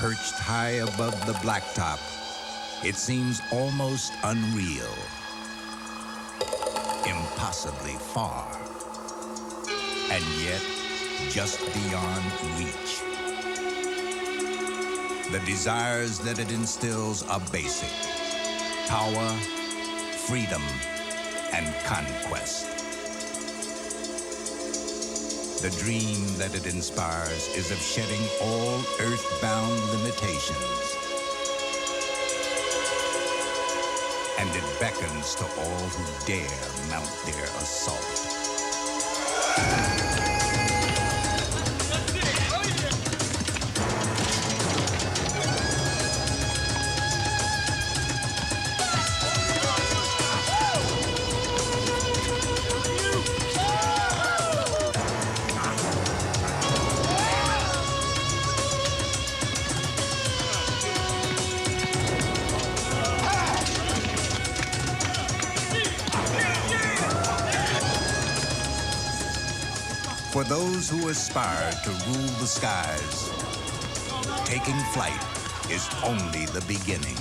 perched high above the blacktop, it seems almost unreal, impossibly far, and yet just beyond reach. The desires that it instills are basic: power, freedom, and conquest. The dream that it inspires is of shedding all earthbound limitations. And it beckons to all who dare mount their assault. For those who aspire to rule the skies, taking flight is only the beginning.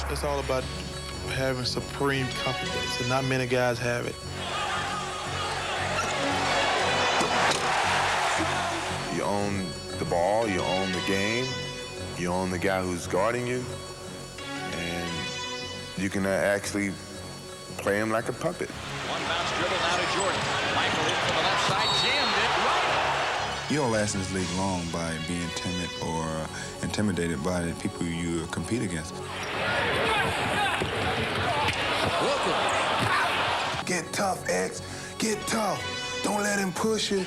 It's all about having supreme confidence, and not many guys have it. You own the ball, you own the game, you own the guy who's guarding you, and you can actually play him like a puppet. One bounce dribble now to Jordan. Michael in from the left side, jammed it right. You don't last in this league long by being timid or intimidated by the people you compete against. Get tough, X. Get tough. Don't let him push you.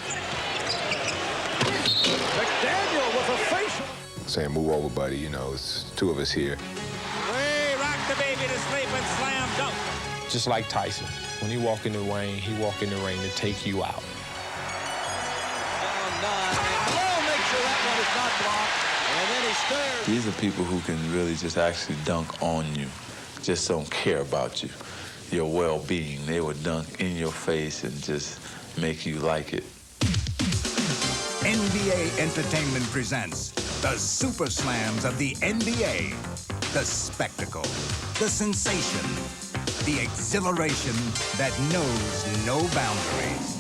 McDaniel with a facial. Saying, move over, buddy. You know, it's two of us here. Way rock the baby to sleep and slam dunk. Just like Tyson, when he walk in the ring, he walk in the ring to take you out. Make sure that one is not blocked. And then he stirs. These are people who can really just actually dunk on you, just don't care about you, your well-being. They would dunk in your face and just make you like it. NBA Entertainment presents the Super Slams of the NBA. The spectacle, the sensation, the exhilaration that knows no boundaries.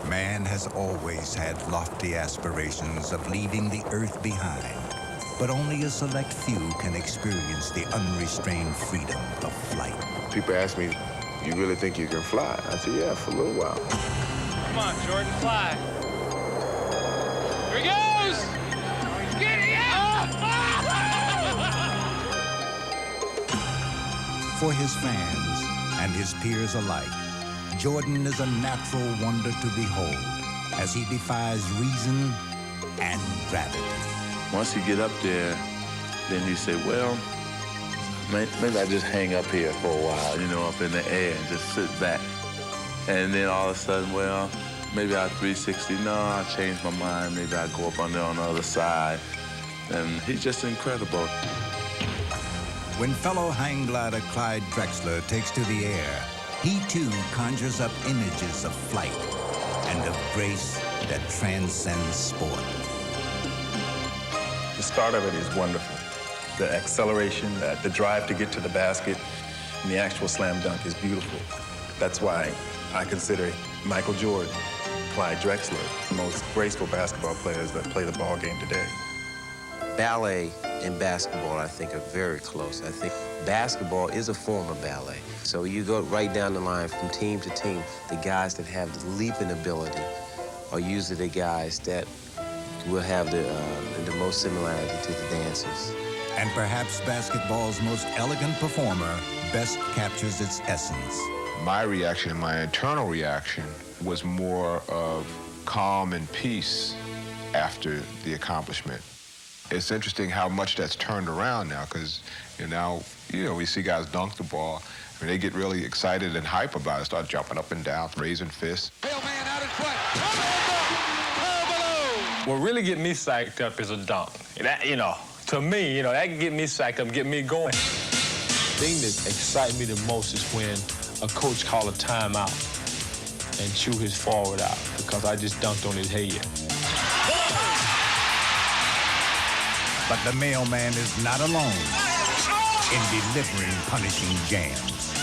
Man has always had lofty aspirations of leaving the earth behind, but only a select few can experience the unrestrained freedom of flight. People ask me, you really think you can fly? I said, yeah, for a little while. Come on, Jordan, fly. Here he goes! Get it out! For his fans and his peers alike, Jordan is a natural wonder to behold as he defies reason and gravity. Once you get up there, then you say, well, maybe I just hang up here for a while, you know, up in the air and just sit back. And then all of a sudden, well, maybe I'll 360. No, I'll change my mind. Maybe I'll go up under on the other side. And he's just incredible. When fellow hang glider Clyde Drexler takes to the air, he too conjures up images of flight and of grace that transcends sport. The start of it is wonderful. The acceleration, the drive to get to the basket, and the actual slam dunk is beautiful. That's why I consider Michael Jordan, Clyde Drexler, the most graceful basketball players that play the ball game today. Ballet and basketball, I think, are very close. I think basketball is a form of ballet. So you go right down the line from team to team, the guys that have the leaping ability, are usually the guys that will have the most similarity to the dancers. And perhaps basketball's most elegant performer best captures its essence. My reaction, my internal reaction, was more of calm and peace after the accomplishment. It's interesting how much that's turned around now, because now, we see guys dunk the ball. I mean, they get really excited and hype about it, start jumping up and down, raising fists. Hail man out in front. What really get me psyched up is a dunk. That, to me, that can get me psyched up, get me going. The thing that excites me the most is when a coach call a timeout and chew his forward out because I just dunked on his head. But the mailman is not alone in delivering punishing jams.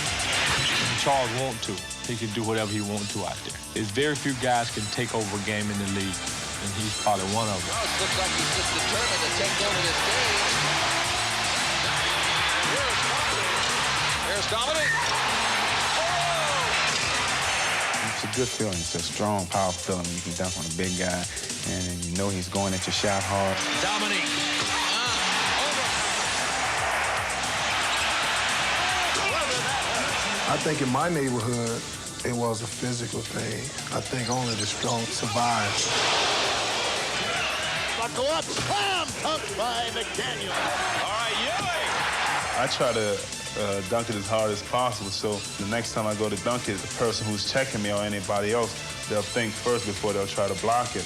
Charles want to. He can do whatever he wants to out there. There's very few guys can take over a game in the league, and he's probably one of them. Rouse looks like he's just determined to take over this game. Here's Dominic. It's a good feeling. It's a strong, powerful feeling when you can dunk on a big guy, and you know he's going at your shot hard. Dominic. I think in my neighborhood, it was a physical thing. I think only the strong survive. Buckle up, slam dunk by McDaniel. All right, Ewing. I try to dunk it as hard as possible, so the next time I go to dunk it, the person who's checking me or anybody else, they'll think first before they'll try to block it.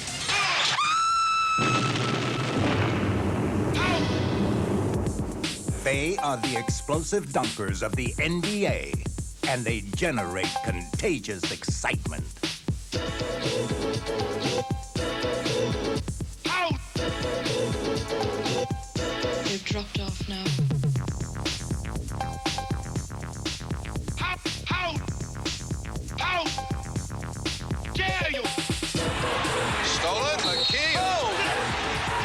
They are the explosive dunkers of the NBA, and they generate contagious excitement. Out! They've dropped off now. Out! Out! Dare you! Stolen, Lakia.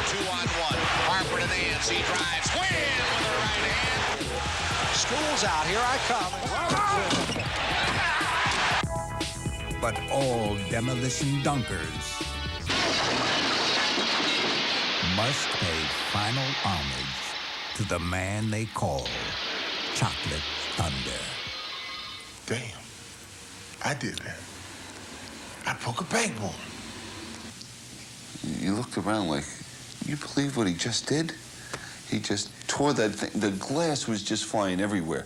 2-on-1. Harper to the hands. He drives. Win with the right hand. School's out. Here I come. But all demolition dunkers must pay final homage to the man they call Chocolate Thunder. Damn, I did that. I broke a backboard. You looked around like, you believe what he just did? He just tore that thing. The glass was just flying everywhere.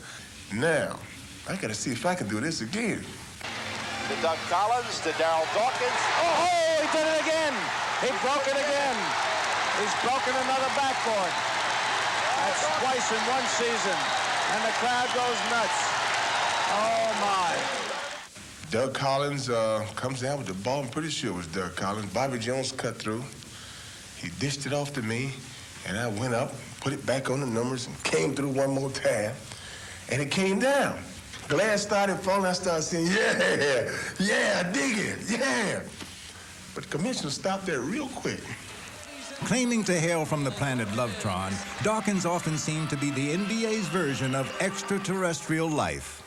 Now, I gotta see if I can do this again. To Doug Collins, to Darryl Dawkins. Oh, he did it again. He broke it again. He's broken another backboard. That's twice in one season. And the crowd goes nuts. Oh, my. Doug Collins comes down with the ball. I'm pretty sure it was Doug Collins. Bobby Jones cut through. He dished it off to me, and I went up, put it back on the numbers, and came through one more time. And it came down. Glass started falling. I started saying, yeah, dig it, yeah. But the commissioner stopped there real quick. Claiming to hail from the planet Lovetron, Dawkins often seemed to be the NBA's version of extraterrestrial life.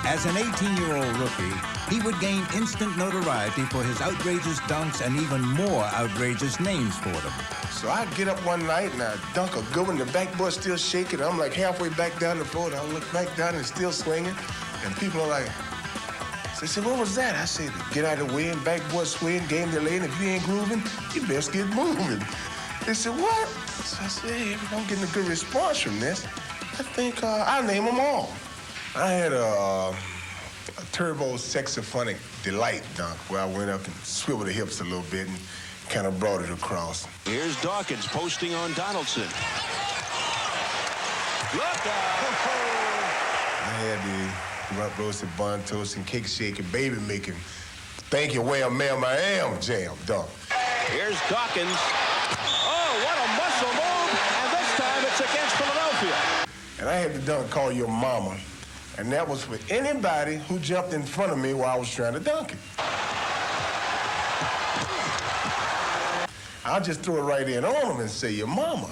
As an 18-year-old rookie, he would gain instant notoriety for his outrageous dunks and even more outrageous names for them. So I get up one night and I dunk a good one. The backboard's still shaking. I'm like halfway back down the floor. And I look back down and it's still swinging. And people are like, so they said, what was that? I said, get out of the way and backboard swing, game delay. And if you ain't grooving, you best get moving. They said, what? So I said, hey, I'm getting a good response from this. I think I'll name them all. I had a turbo saxophonic delight dunk where I went up and swiveled the hips a little bit and kind of brought it across. Here's Dawkins posting on Donaldson. Look out! I had the rump roasted bun toast and cake shake and baby making thank you where ma'am I am jam dunk. Here's Dawkins. Oh, what a muscle move! And this time it's against Philadelphia. and I had the dunk called Your Mama, and that was for anybody who jumped in front of me while I was trying to dunk it. I'll just throw it right in on them and say, Your Mama.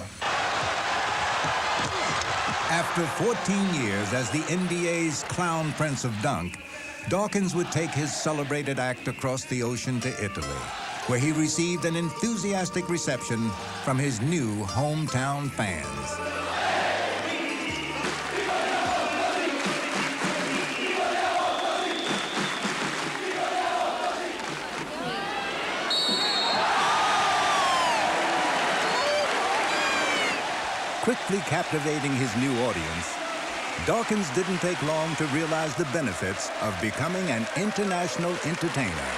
After 14 years as the NBA's clown prince of dunk, Dawkins would take his celebrated act across the ocean to Italy, where he received an enthusiastic reception from his new hometown fans. Quickly captivating his new audience, Dawkins didn't take long to realize the benefits of becoming an international entertainer.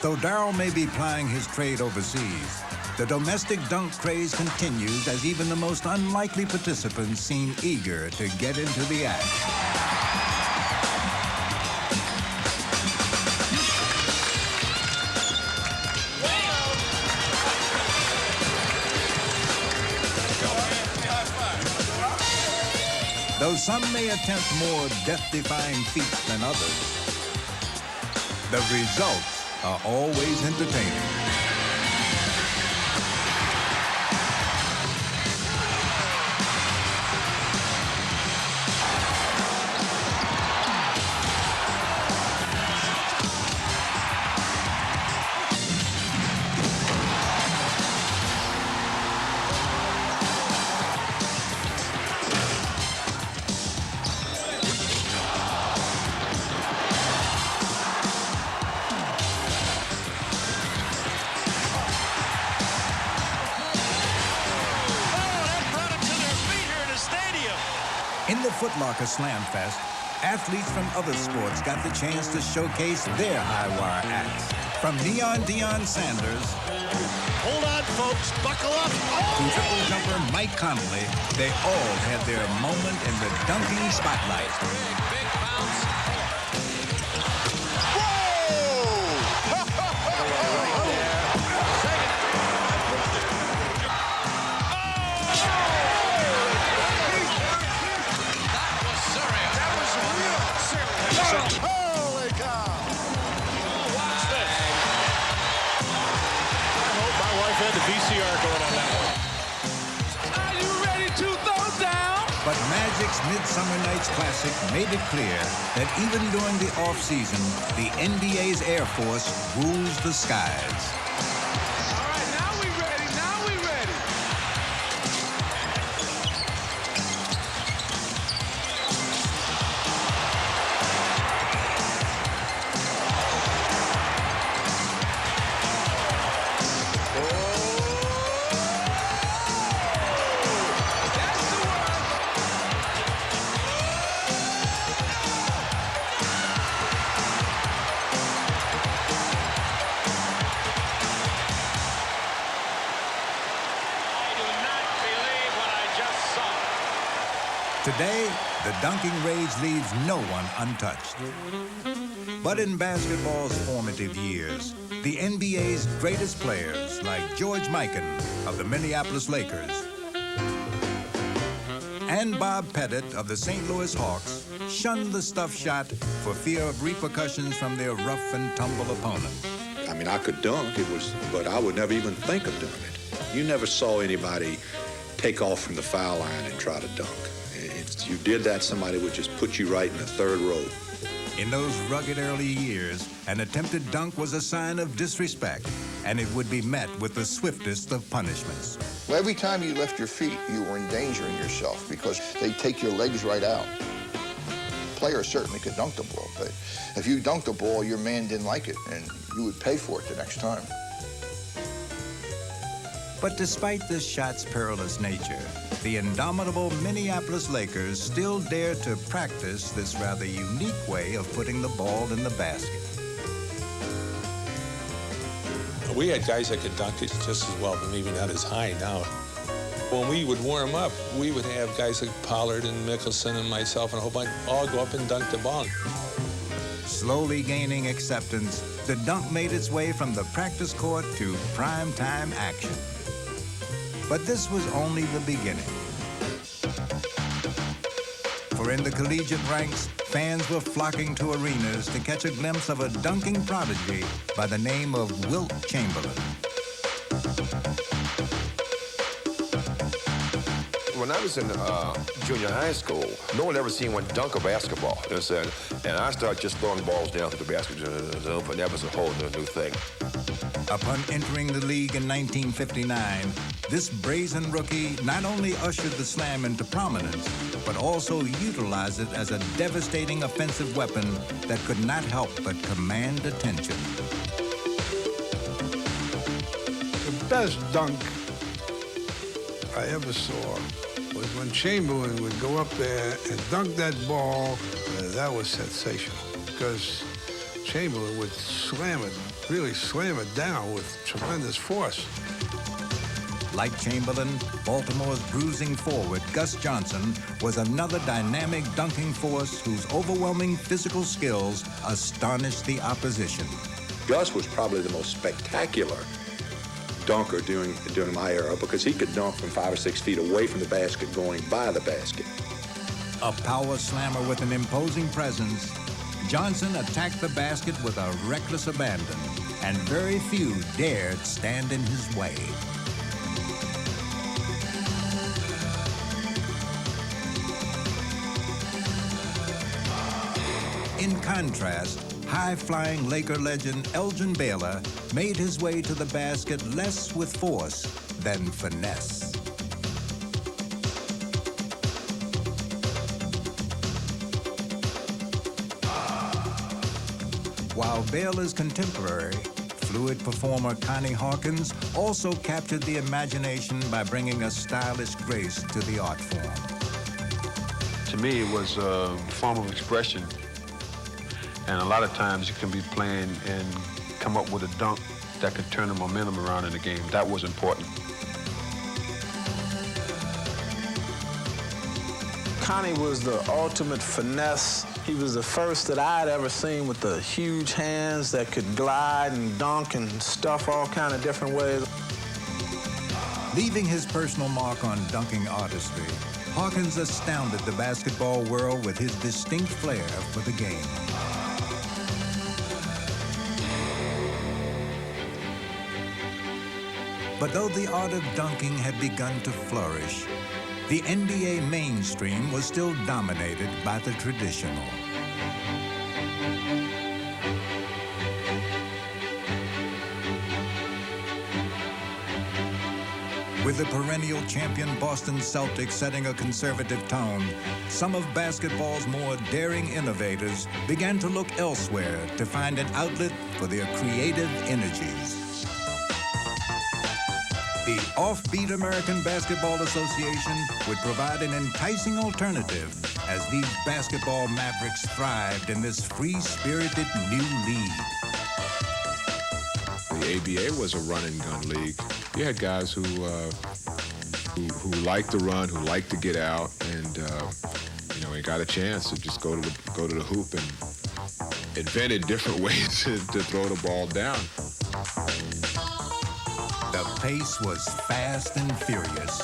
Though Darryl may be plying his trade overseas, the domestic dunk craze continues as even the most unlikely participants seem eager to get into the act. Though some may attempt more death-defying feats than others, the results are always entertaining. In the Foot Locker Slam Fest, athletes from other sports got the chance to showcase their high-wire acts. From Neon Deion Sanders, Hold on, folks, buckle up. to triple jumper Mike Conley, they all had their moment in the dunking spotlight. Big bounce. Holy cow! Oh, watch this. I hope my wife had the VCR going on that one. Are you ready to throw down? But Magic's Midsummer Night's Classic made it clear that even during the off-season, the NBA's Air Force rules the skies. All right, now we ready. Now we ready. Today, the dunking rage leaves no one untouched. But in basketball's formative years, the NBA's greatest players, like George Mikan of the Minneapolis Lakers and Bob Pettit of the St. Louis Hawks, shunned the stuff shot for fear of repercussions from their rough and tumble opponents. I mean, I could dunk, but I would never even think of doing it. You never saw anybody take off from the foul line and try to dunk. If you did that, somebody would just put you right in the third row. In those rugged early years, an attempted dunk was a sign of disrespect, and it would be met with the swiftest of punishments. Well, every time you lift your feet, you were endangering yourself because they take your legs right out. Players certainly could dunk the ball, but if you dunked the ball, your man didn't like it, and you would pay for it the next time. But despite this shot's perilous nature, the indomitable Minneapolis Lakers still dared to practice this rather unique way of putting the ball in the basket. We had guys that could dunk it just as well, but maybe not as high now. When we would warm up, we would have guys like Pollard and Mickelson and myself and a whole bunch all go up and dunk the ball. Slowly gaining acceptance, the dunk made its way from the practice court to prime-time action. But this was only the beginning. For in the collegiate ranks, fans were flocking to arenas to catch a glimpse of a dunking prodigy by the name of Wilt Chamberlain. When I was in junior high school, no one ever seen one dunk a basketball. And I started just throwing balls down to the basket, and that was a whole new thing. Upon entering the league in 1959, this brazen rookie not only ushered the slam into prominence, but also utilized it as a devastating offensive weapon that could not help but command attention. The best dunk I ever saw was when Chamberlain would go up there and dunk that ball. That was sensational because Chamberlain would slam it, really slam it down with tremendous force. Like Chamberlain, Baltimore's bruising forward, Gus Johnson, was another dynamic dunking force whose overwhelming physical skills astonished the opposition. Gus was probably the most spectacular dunker during my era because he could dunk from 5 or 6 feet away from the basket going by the basket. A power slammer with an imposing presence, Johnson attacked the basket with a reckless abandon, and very few dared stand in his way. In contrast, high-flying Laker legend Elgin Baylor made his way to the basket less with force than finesse. While Baylor's contemporary, fluid performer Connie Hawkins also captured the imagination by bringing a stylish grace to the art form. To me, it was a form of expression. And a lot of times you can be playing and come up with a dunk that could turn the momentum around in the game. That was important. Connie was the ultimate finesse. He was the first that I had ever seen with the huge hands that could glide and dunk and stuff all kind of different ways. Leaving his personal mark on dunking artistry, Hawkins astounded the basketball world with his distinct flair for the game. But though the art of dunking had begun to flourish, the NBA mainstream was still dominated by the traditional. With the perennial champion Boston Celtics setting a conservative tone, some of basketball's more daring innovators began to look elsewhere to find an outlet for their creative energies. The Offbeat American Basketball Association would provide an enticing alternative as these basketball mavericks thrived in this free-spirited new league. The ABA was a run-and-gun league. You had guys who liked to run, who liked to get out, and he got a chance to just go to the hoop and invented different ways to throw the ball down. The pace was fast and furious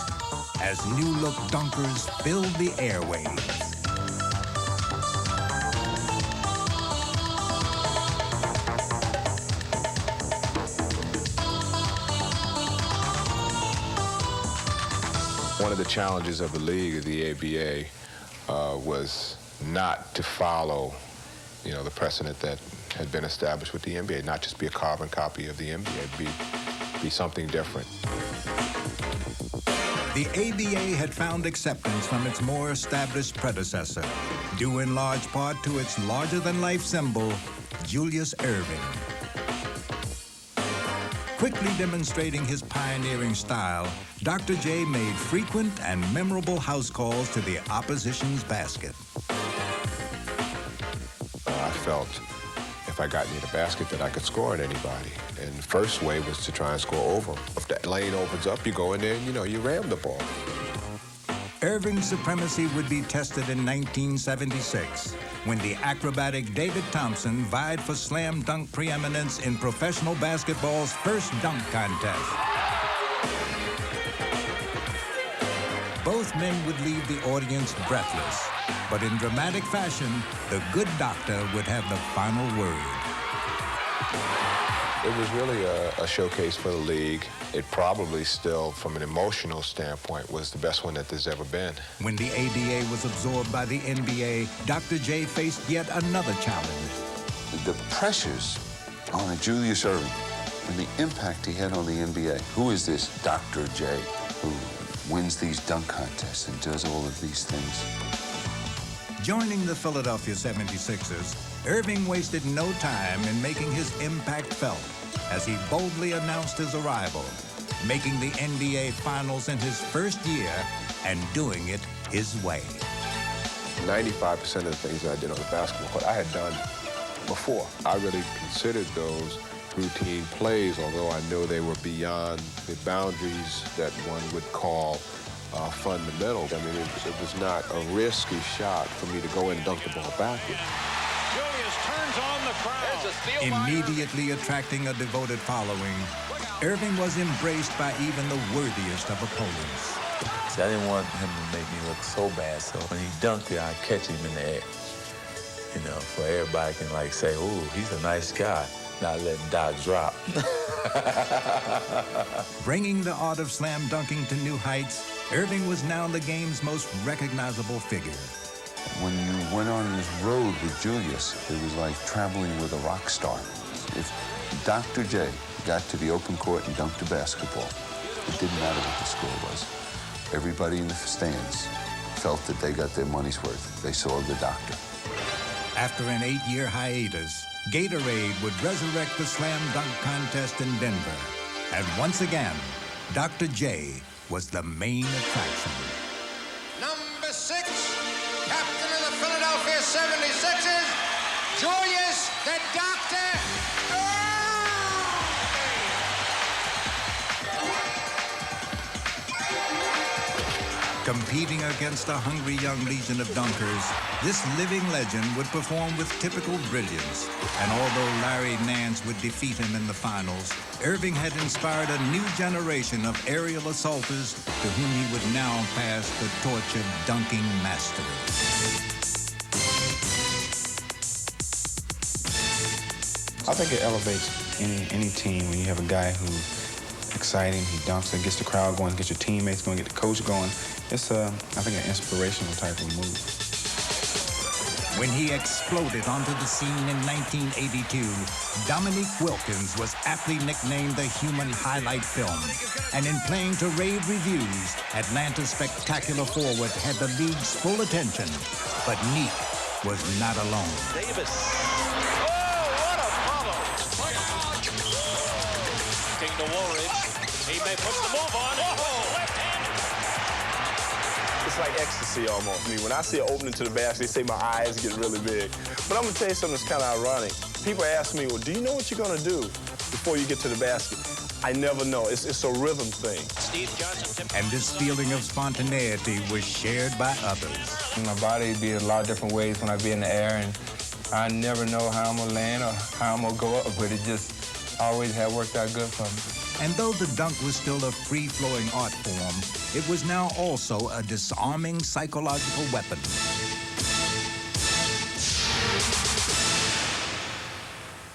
as new-look dunkers filled the airwaves. One of the challenges of the league, of the ABA, was not to follow, the precedent that had been established with the NBA, not just be a carbon copy of the NBA, be something different. The ABA had found acceptance from its more established predecessor, due in large part to its larger-than-life symbol, Julius Erving. Quickly demonstrating his pioneering style, Dr. J made frequent and memorable house calls to the opposition's basket. I felt if I got near the basket that I could score at anybody. And the first way was to try and score over. If that lane opens up, you go in there and, you ram the ball. Irving's supremacy would be tested in 1976 when the acrobatic David Thompson vied for slam dunk preeminence in professional basketball's first dunk contest. Both men would leave the audience breathless, but in dramatic fashion, the good doctor would have the final word. It was really a showcase for the league. It probably still, from an emotional standpoint, was the best one that there's ever been. When the ABA was absorbed by the NBA, Dr. J faced yet another challenge. The pressures on Julius Erving and the impact he had on the NBA. Who is this Dr. J who wins these dunk contests and does all of these things? Joining the Philadelphia 76ers, Irving wasted no time in making his impact felt as he boldly announced his arrival, making the NBA Finals in his first year and doing it his way. 95% of the things that I did on the basketball court, I had done before. I really considered those routine plays, although I know they were beyond the boundaries that one would call fundamental. I mean, it was not a risky shot for me to go in and dunk the ball backward. Julius turns on the crowd. Immediately attracting a devoted following, Irving was embraced by even the worthiest of opponents. See, I didn't want him to make me look so bad, so when he dunked it, I'd catch him in the air. You know, for everybody can like say, ooh, he's a nice guy, not letting Doc drop. Bringing the art of slam dunking to new heights, Irving was now the game's most recognizable figure. When you went on this road with Julius, it was like traveling with a rock star. If Dr. J got to the open court and dunked a basketball, it didn't matter what the score was. Everybody in the stands felt that they got their money's worth. They saw the doctor. After an 8-year hiatus, Gatorade would resurrect the slam dunk contest in Denver. And once again, Dr. J was the main attraction. Number 6, captain of the Philadelphia 76ers, Julius the Doctor Competing against a hungry young legion of dunkers, this living legend would perform with typical brilliance. And although Larry Nance would defeat him in the finals, Irving had inspired a new generation of aerial assaulters to whom he would now pass the torch of dunking mastery. I think it elevates any team when you have a guy who's exciting, he dunks and gets the crowd going, gets your teammates going, get the coach going. It's, I think, an inspirational type of move. When he exploded onto the scene in 1982, Dominique Wilkins was aptly nicknamed the human highlight film. And in playing to rave reviews, Atlanta's spectacular forward had the league's full attention. But Neek was not alone. Davis. Oh, what a follow. King to Woolridge. He may put the move on. Oh, left hand. It's like ecstasy almost. I mean, when I see an opening to the basket, they say my eyes get really big. But I'm gonna tell you something that's kind of ironic. People ask me, well, do you know what you're gonna do before you get to the basket? I never know. It's a rhythm thing. Steve Johnson. And this feeling of spontaneity was shared by others. My body be a lot of different ways when I be in the air, and I never know how I'm gonna land or how I'm gonna go up, but it just always had worked out good for me. And though the dunk was still a free-flowing art form, it was now also a disarming psychological weapon.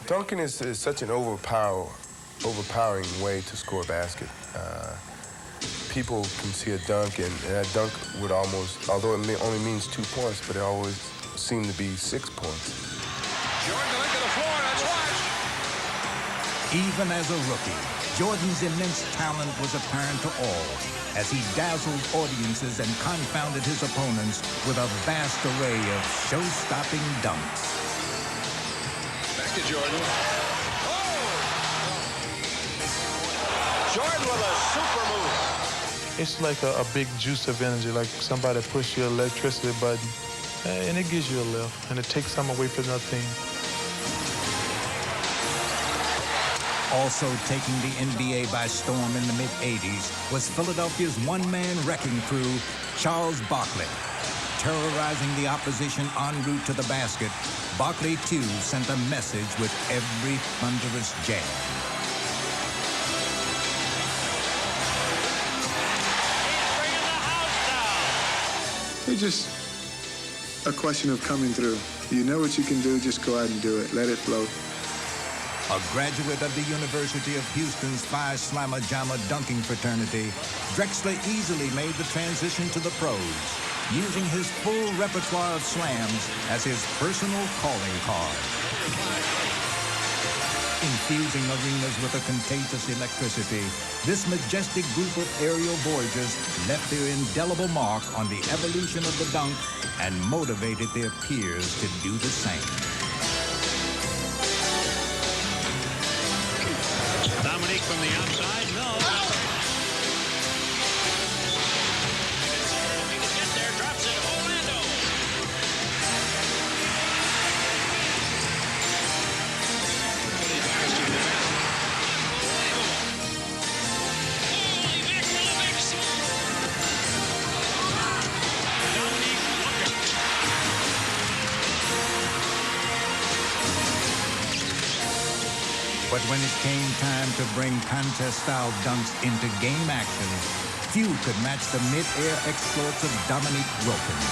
Dunking is such an overpowering way to score a basket. People can see a dunk, and that dunk would almost, although it only means 2 points, but it always seemed to be 6 points. Jordan to the floor, that's watch. Even as a rookie, Jordan's immense talent was apparent to all as he dazzled audiences and confounded his opponents with a vast array of show-stopping dunks. Back to Jordan. Jordan with a super move. It's like a big juice of energy, like somebody push your electricity button, and it gives you a lift, and it takes some away from the team. Also taking the NBA by storm in the mid-'80s was Philadelphia's one-man wrecking crew, Charles Barkley. Terrorizing the opposition en route to the basket, Barkley, too, sent a message with every thunderous jam. It's just a question of coming through. You know what you can do, just go out and do it. Let it flow. A graduate of the University of Houston's Phi Slamma Jamma dunking fraternity, Drexler easily made the transition to the pros, using his full repertoire of slams as his personal calling card. Infusing arenas with a contagious electricity, this majestic group of aerial voyagers left their indelible mark on the evolution of the dunk and motivated their peers to do the same. Dominique from the outside, no. He can get there, drops it, Orlando. But when it came time to bring contest-style dunks into game action, few could match the mid-air exploits of Dominique Wilkins.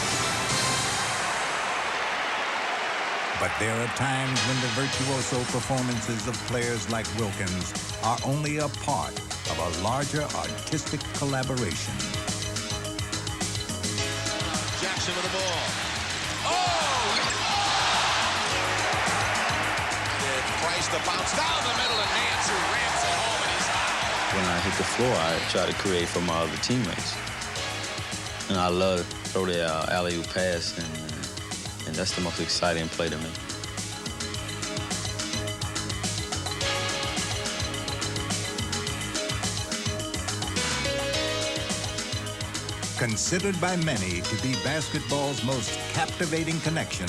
But there are times when the virtuoso performances of players like Wilkins are only a part of a larger artistic collaboration. Jackson with the ball. Price the bounce down the middle, and Nance who rams it home, and he's out. When I hit the floor, I try to create for my other teammates. And I love to throw the alley-oop pass, and that's the most exciting play to me. Considered by many to be basketball's most captivating connection,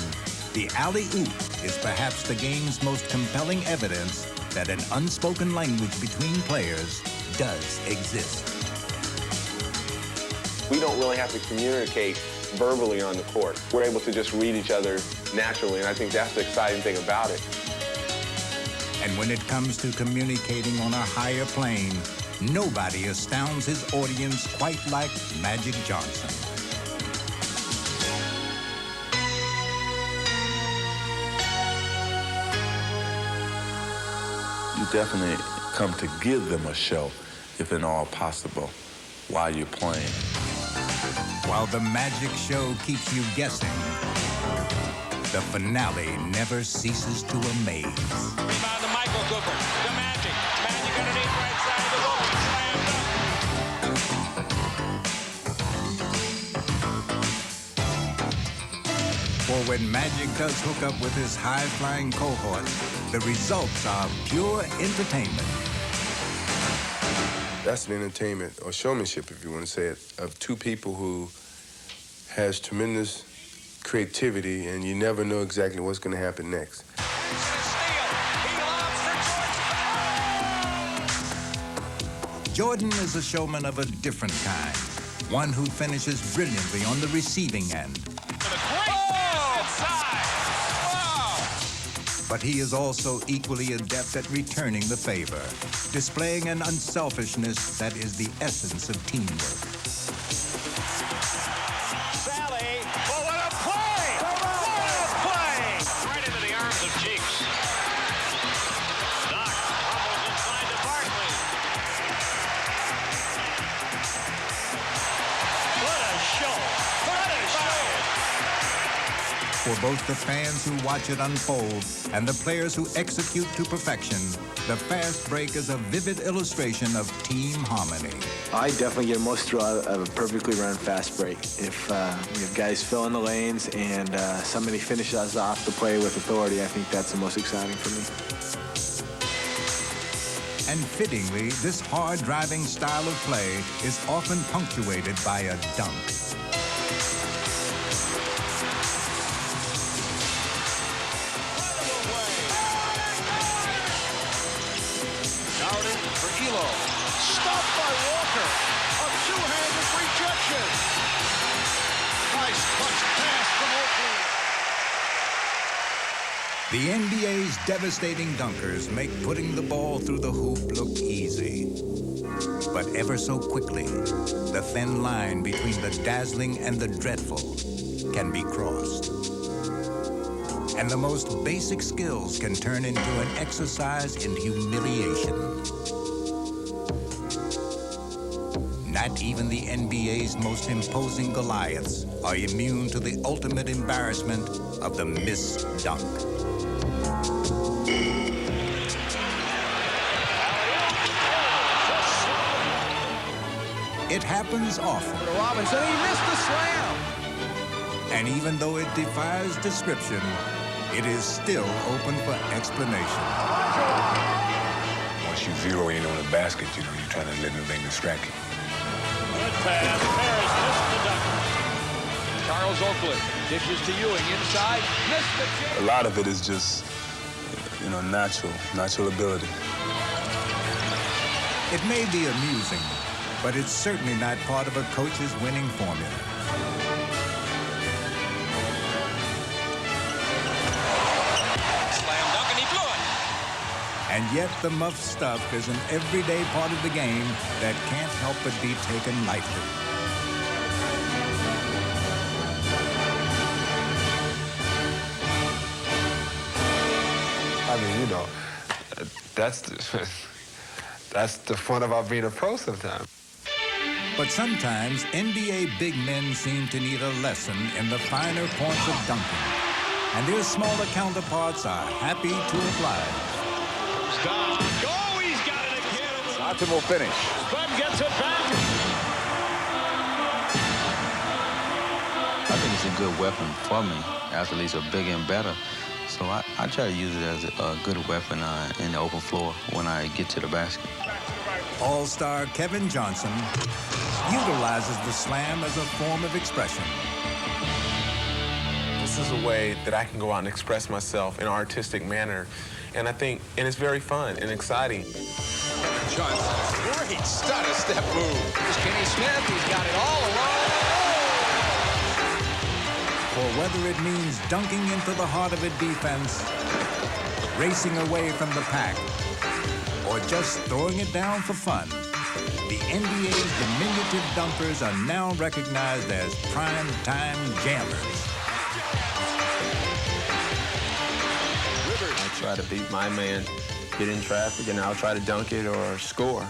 the alley-oop is perhaps the game's most compelling evidence that an unspoken language between players does exist. We don't really have to communicate verbally on the court. We're able to just read each other naturally, and I think that's the exciting thing about it. And when it comes to communicating on a higher plane, nobody astounds his audience quite like Magic Johnson. You definitely come to give them a show, if at all possible, while you're playing. While the magic show keeps you guessing, the finale never ceases to amaze. Rebound to Michael Cooper. The Magic. Magic underneath right side of the goal. For when Magic does hook up with his high-flying cohort, the results are pure entertainment. That's an entertainment, or showmanship, if you want to say it, of two people who has tremendous creativity, and you never know exactly what's going to happen next. Jordan is a showman of a different kind, one who finishes brilliantly on the receiving end. But he is also equally adept at returning the favor, displaying an unselfishness that is the essence of teamwork. Sally, oh, what a play! What a play! Right into the arms of Cheeks. Doc fumbles inside to Barkley. What a show! What a show! For both the fans who watch it unfold and the players who execute to perfection, the fast break is a vivid illustration of team harmony. I definitely get most through out of a perfectly run fast break. If we have guys filling the lanes and somebody finishes off the play with authority, I think that's the most exciting for me. And fittingly, this hard-driving style of play is often punctuated by a dunk. For Elo. Stopped by Walker. A two-handed rejection. The NBA's devastating dunkers make putting the ball through the hoop look easy. But ever so quickly, the thin line between the dazzling and the dreadful can be crossed. And the most basic skills can turn into an exercise in humiliation. Not even the NBA's most imposing Goliaths are immune to the ultimate embarrassment of the missed dunk. It happens often. Robinson, he missed the slam. And even though it defies description, it is still open for explanation. Once you zero in on the basket, you're trying to let anything distract you. Good pass. Harris missed the dunk. Charles Oakley dishes to Ewing inside. Missed the chance. A lot of it is just, natural ability. It may be amusing, but it's certainly not part of a coach's winning formula. Slam dunk, and he blew it. And yet the muff stuff is an everyday part of the game that can't help but be taken lightly. I mean, that's the fun about being a pro sometimes. But sometimes NBA big men seem to need a lesson in the finer points of dunking, and their smaller counterparts are happy to oblige. Down. Go! He's got it again. Optimal finish. Spud gets it back. I think it's a good weapon for me. Athletes are bigger and better. So I try to use it as a good weapon in the open floor when I get to the basket. All-star Kevin Johnson utilizes the slam as a form of expression. This is a way that I can go out and express myself in an artistic manner. And it's very fun and exciting. Johnson, great stutter step move. Here's Kenny Smith. He's got it all alone. For whether it means dunking into the heart of a defense, racing away from the pack, or just throwing it down for fun, the NBA's diminutive dunkers are now recognized as prime-time jammers. I try to beat my man, get in traffic, and I'll try to dunk it or score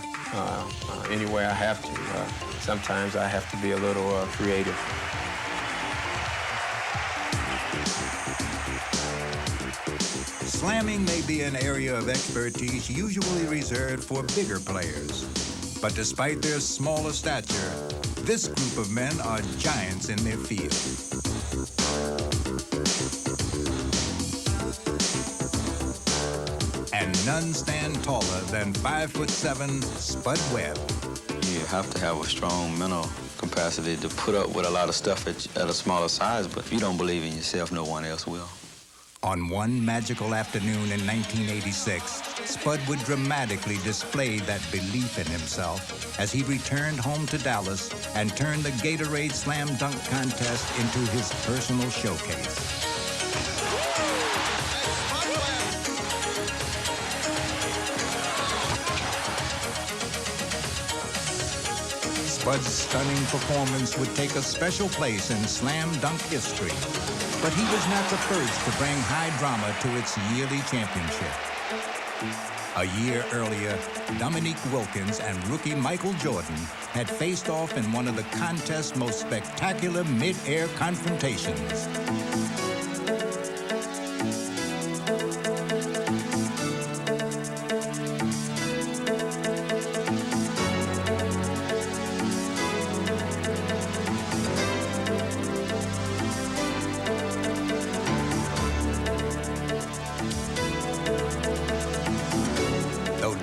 any way I have to. Sometimes I have to be a little creative. Slamming may be an area of expertise usually reserved for bigger players. But despite their smaller stature, this group of men are giants in their field. And none stand taller than 5'7" Spud Webb. You have to have a strong mental capacity to put up with a lot of stuff at a smaller size, but if you don't believe in yourself, no one else will. On one magical afternoon in 1986, Spud would dramatically display that belief in himself as he returned home to Dallas and turned the Gatorade Slam Dunk Contest into his personal showcase. Spud's stunning performance would take a special place in slam dunk history. But he was not the first to bring high drama to its yearly championship. A year earlier, Dominique Wilkins and rookie Michael Jordan had faced off in one of the contest's most spectacular mid-air confrontations.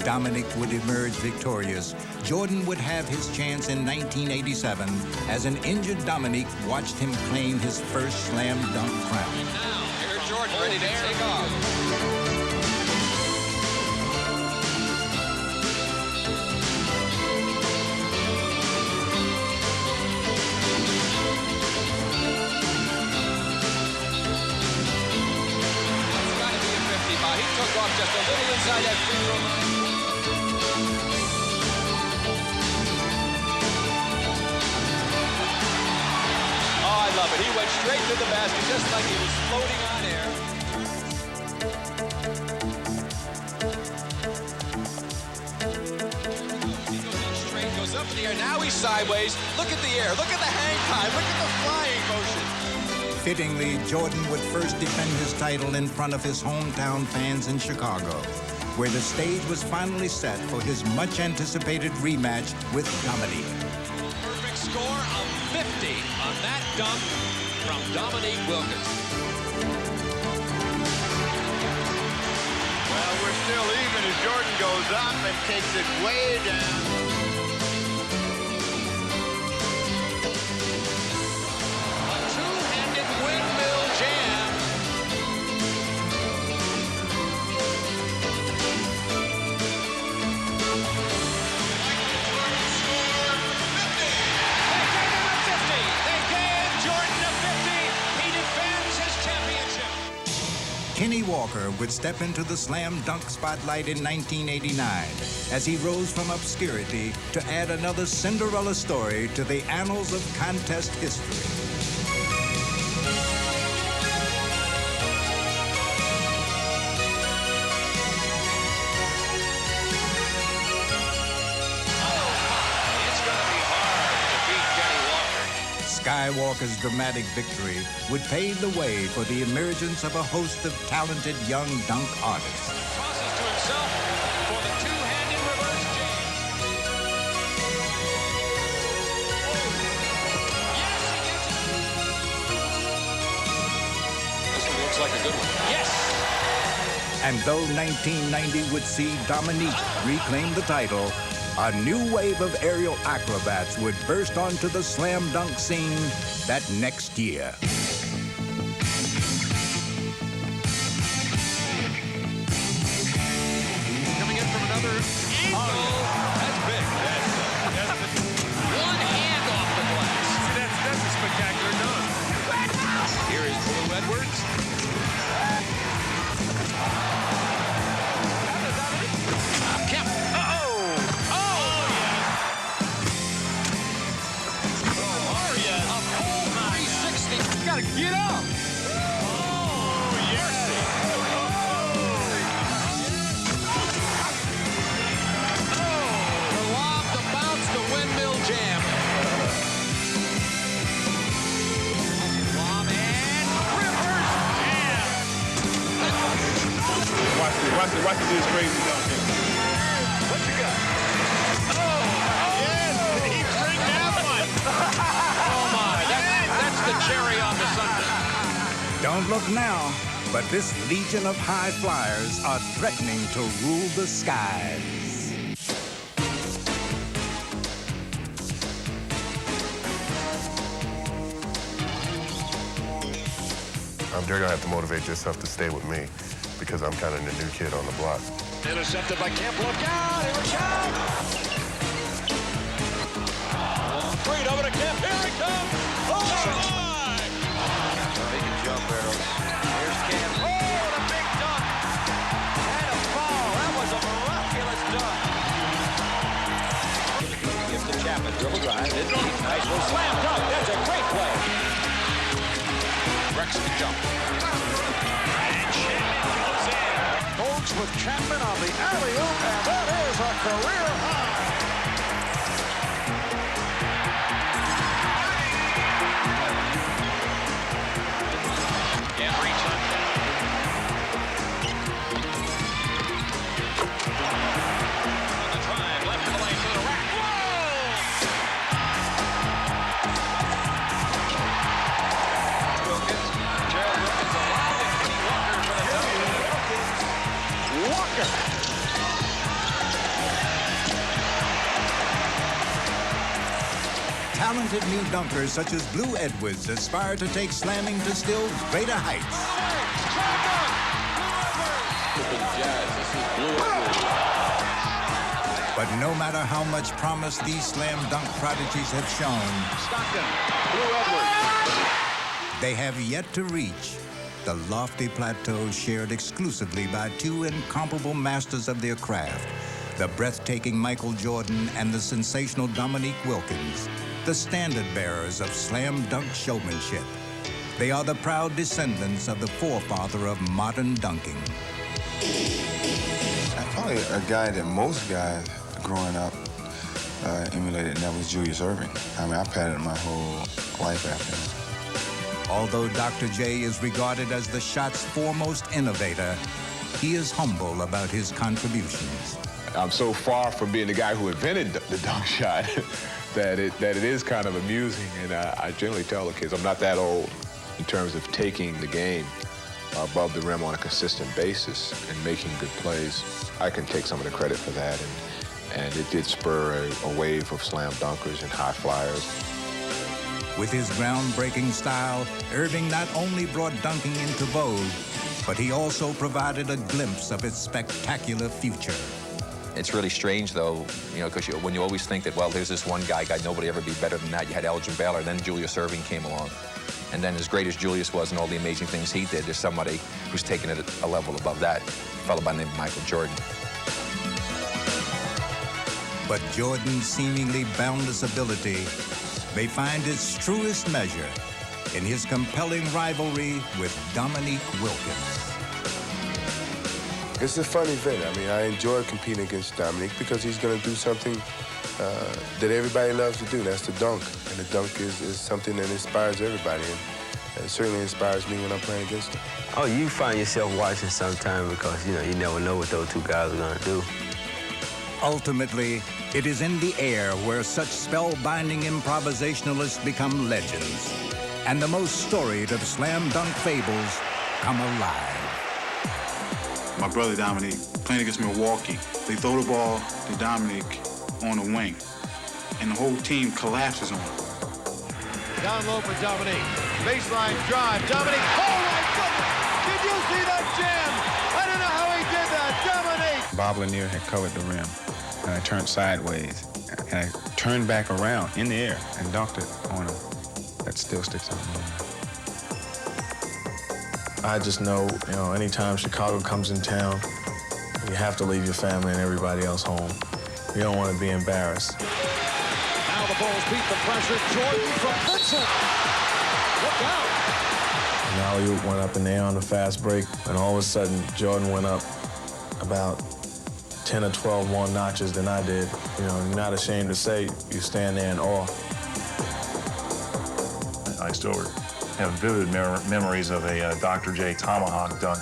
Dominic would emerge victorious. Jordan would have his chance in 1987 as an injured Dominic watched him claim his first slam dunk crown. And now, here's Jordan ready to take off. It's got to be just a little inside that free throw line. Oh, I love it. He went straight to the basket just like he was floating on air. He goes in straight, goes up in the air. Now he's sideways. Look at the air. Look at the hang time. Look at the flying motion. Fittingly, Jordan would first defend his title in front of his hometown fans in Chicago, where the stage was finally set for his much-anticipated rematch with Dominique. Perfect score of 50 on that dunk from Dominique Wilkins. Well, we're still even as Jordan goes up and takes it way down. Windmill jam. They gave Jordan a 50. He defends his championship. Kenny Walker would step into the slam dunk spotlight in 1989 as he rose from obscurity to add another Cinderella story to the annals of contest history. Skywalker's dramatic victory would pave the way for the emergence of a host of talented young dunk artists. Tosses to himself for the two-handed reverse jam. Yes, he gets it. This one looks like a good one. Yes. And though 1990 would see Dominique reclaim the title, a new wave of aerial acrobats would burst onto the slam dunk scene that next year. Coming in from another angle. That's big. That's one hand off the glass. See, that's a spectacular dunk. Here is Blue Edwards. Kemp. Gotta get up. Oh, yes. The lob, the bounce, the windmill jam. Lob and reverse jam. Watch it do this crazy dunk. What you got? Oh, yes. He bring that one. Oh, my. That's the cherry on the sundae. Don't look now, but this legion of high flyers are threatening to rule the skies. You're gonna have to motivate yourself to stay with me because I'm kind of the new kid on the block. Intercepted by Kemp. Look out! Here we go! Freed over to Kemp. Here he comes! Oh, my! He can jump barrels. Here's Kemp. Oh, what a big dunk! And a fall. That was a miraculous dunk. Gives to Chapman. Dribble drive. Nice little slam dunk. That's a great play. Rex can jump. And Chapman goes in. Holds with Chapman on the alley-oop, and that is a career high. Can't reach it. On the drive, left of the lane to the rack. Wilkins, Gerald Wilkins allowed it. Kenny Walker for the dunk. Walker. Talented new dunkers such as Blue Edwards aspire to take slamming to still greater heights. But no matter how much promise these slam dunk prodigies have shown, Stockton, Blue Edwards. they have yet to reach the lofty plateau shared exclusively by two incomparable masters of their craft, the breathtaking Michael Jordan and the sensational Dominique Wilkins, the standard bearers of slam dunk showmanship. They are the proud descendants of the forefather of modern dunking. Probably a guy that most guys growing up emulated, and that was Julius Erving. I mean, I patterned my whole life after him. Although Dr. J is regarded as the shot's foremost innovator, he is humble about his contributions. I'm so far from being the guy who invented the dunk shot that it is kind of amusing. And I generally tell the kids I'm not that old in terms of taking the game above the rim on a consistent basis and making good plays. I can take some of the credit for that, and it did spur a wave of slam dunkers and high flyers. With his groundbreaking style, Erving not only brought dunking into vogue, but he also provided a glimpse of its spectacular future. It's really strange, though, you know, because when you always think that, well, there's this one guy, nobody ever be better than that. You had Elgin Baylor, then Julius Erving came along. And then as great as Julius was and all the amazing things he did, there's somebody who's taken it a level above that, a fellow by the name of Michael Jordan. But Jordan's seemingly boundless ability may find its truest measure in his compelling rivalry with Dominique Wilkins. It's a fun event. I mean, I enjoy competing against Dominique because he's going to do something that everybody loves to do, and that's the dunk. And the dunk is something that inspires everybody, and it certainly inspires me when I'm playing against him. Oh, you find yourself watching sometime because, you know, you never know what those two guys are going to do. Ultimately, it is in the air where such spellbinding improvisationalists become legends, and the most storied of slam dunk fables come alive. My brother Dominique, playing against Milwaukee, they throw the ball to Dominique on the wing, and the whole team collapses on him. Down low for Dominique. Baseline drive. Dominique. Oh, my goodness! Did you see that jam? I don't know how he did that. Dominique! Bob Lanier had covered the rim, and I turned sideways, and I turned back around in the air and dunked it on him. That still sticks out in my mind. I just know, you know, anytime Chicago comes in town, you have to leave your family and everybody else home. You don't want to be embarrassed. Now the Bulls beat the pressure. Jordan from Vincent. Look out. And alley-oop went up in the air on the fast break, and all of a sudden, Jordan went up about 10 or 12 more notches than I did. You know, you're not ashamed to say you stand there in awe. I still have vivid memories of a Dr. J tomahawk dunk.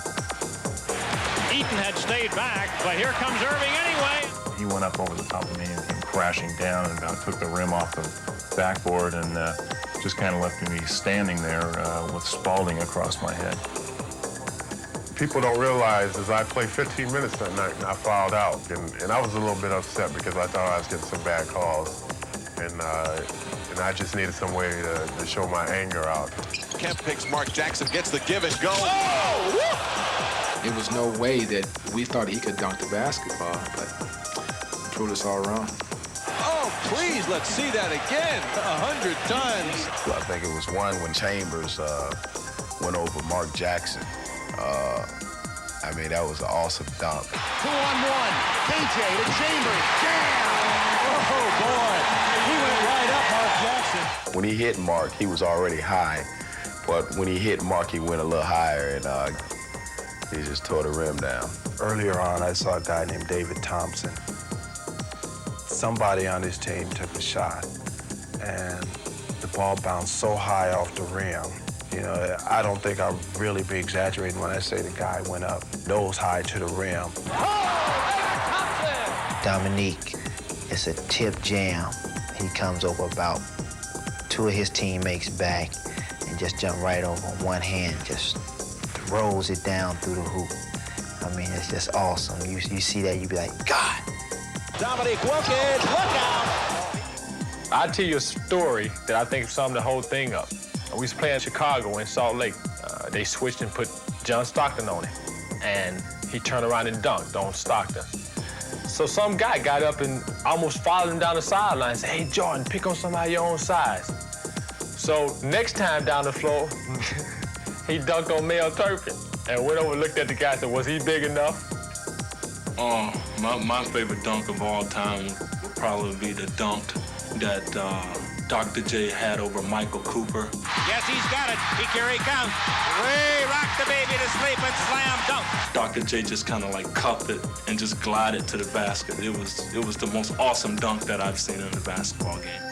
Eaton had stayed back, but here comes Erving anyway. He went up over the top of me and came crashing down and about took the rim off the backboard and just kind of left me standing there with Spalding across my head. People don't realize is I played 15 minutes that night and I fouled out. And I was a little bit upset because I thought I was getting some bad calls. And I just needed some way to show my anger out. Kemp picks Mark Jackson, gets the give and go. Oh! It was no way that we thought he could dunk the basketball, but he proved us all wrong. Oh, please, let's see that again 100 times. I think it was one when Chambers went over Mark Jackson. I mean, that was an awesome dunk. 2-on-1. KJ to Chambers. Jam! Oh, boy. He went right up Mark Jackson. When he hit Mark, he was already high. But when he hit Mark, he went a little higher, and he just tore the rim down. Earlier on, I saw a guy named David Thompson. Somebody on his team took a shot, and the ball bounced so high off the rim. You know, I don't think I'll really be exaggerating when I say the guy went up nose high to the rim. Dominique, it's a tip jam. He comes over about two of his teammates back and just jump right over on one hand, just throws it down through the hoop. I mean, it's just awesome. You see that, you be like, God. Dominique Wilkins, look out! I'll tell you a story that I think summed the whole thing up. We was playing Chicago in Salt Lake. They switched and put John Stockton on him. And he turned around and dunked on Stockton. So some guy got up and almost followed him down the sideline and said, hey, Jordan, pick on somebody your own size. So next time down the floor, he dunked on Mel Turpin. And went over and looked at the guy and said, was he big enough? My favorite dunk of all time would probably be the dunk that Dr. J had over Michael Cooper. Yes, he's got it. Here he comes. Way rock the baby to sleep and slam dunk. Dr. J just kind of like cuffed it and just glided to the basket. It was the most awesome dunk that I've seen in a basketball game.